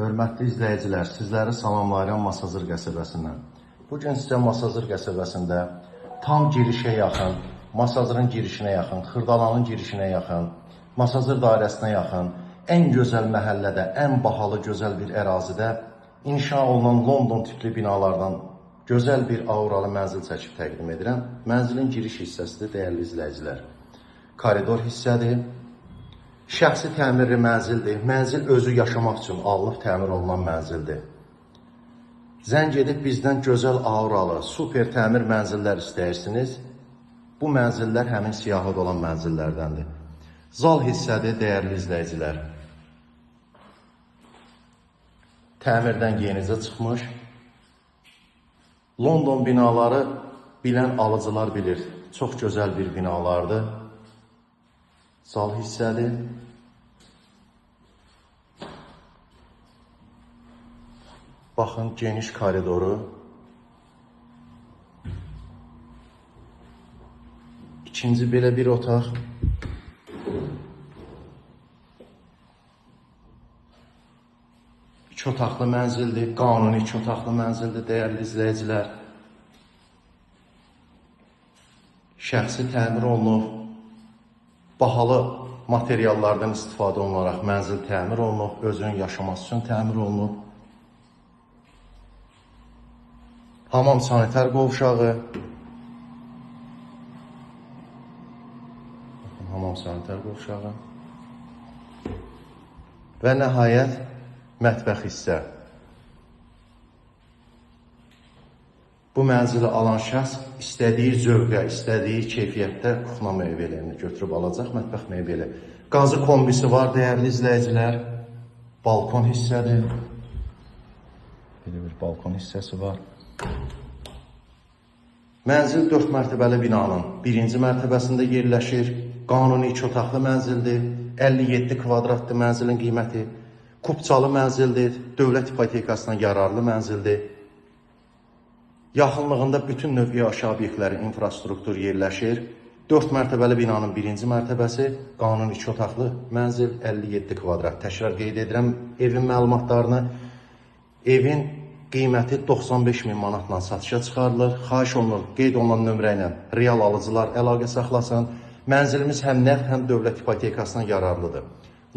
Hörmətli izləyicilər, sizləri salamlayıram Masazır qəsəbəsindən. Bugün sizə Masazır qəsəbəsində tam girişə yaxın, Masazırın girişinə yaxın, Xırdalanın girişinə yaxın, Masazır dairəsinə yaxın, ən gözəl məhəllədə, ən bahalı gözəl bir ərazidə inşa olunan London tipli binalardan gözəl bir auralı mənzil çəkib təqdim edirəm. Mənzilin giriş hissəsidir, dəyərli izləyicilər. Koridor hissədir. Şəxsi təmirli mənzildir. Mənzil özü yaşamaq üçün alınıb təmir olunan mənzildir. Zəng edib bizdən gözəl auralı, super təmir mənzillər istəyirsiniz. Bu mənzillər həmin siyahıda olan mənzillərdəndir. Zal hissədir, dəyərli izləyicilər. Təmirdən yenicə çıxmış. London binaları bilən alıcılar bilir. Çox gözəl bir binalardır. Zal hissədir. Baxın, geniş koridoru. İkinci belə bir otaq. İki otaqlı mənzildir. Qanuni iki otaqlı mənzildir, dəyərli izləyicilər. Şəxsi təmir olunub. Bahalı materiallardan istifadə olunaraq mənzil təmir olunub, özünün yaşaması üçün təmir olunub. Hamam sanitar qovşağı. Hamam sanitar qovşağı. Və nəhayət mətbəx hissə. Bu mənzili alan şəxs istədiyi zövqə, istədiyi keyfiyyətdə kuxna meyvələrini götürüb alacaq, mətbəx meyvəli. Qazı kombisi var, dəyərli izləyicilər. Balkon hissədir. Belə bir balkon hissəsi var. Mənzil 4 mərtəbəli binanın birinci mərtəbəsində yerləşir. Qanuni 2 otaqlı mənzildir. 57 kvadratlı mənzilin qiyməti. Kupçalı mənzildir. Dövlət ipotekasına yararlı mənzildir. Yaxınlığında bütün növ yaşayış obyektləri, infrastruktur yerləşir. 4 mərtəbəli binanın birinci mərtəbəsi, qanuni 2 otaqlı mənzil, 57 kvadrat. Təkrar qeyd edirəm evin məlumatlarını. Evin qiyməti 95 min manatla satışa çıxarılır. Xahiş olunur, qeyd olunan nömrə ilə real alıcılar əlaqə saxlasın. Mənzilimiz həm nəqd, həm dövlət ipotekasına yararlıdır.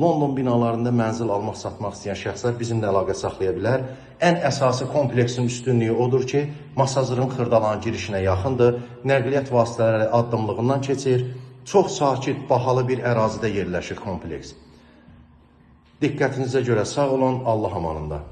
London binalarında mənzil almaq, satmaq istəyən şəxslər bizimlə əlaqə saxlaya bilər. Ən əsası kompleksin üstünlüyü odur ki, Masazırın Xırdalanın girişinə yaxındır. Nəqliyyat vasitələri addımlığından keçir. Çox sakit, bahalı bir ərazidə yerləşir kompleks. Diqqətinizə görə sağ olun, Allah amanında.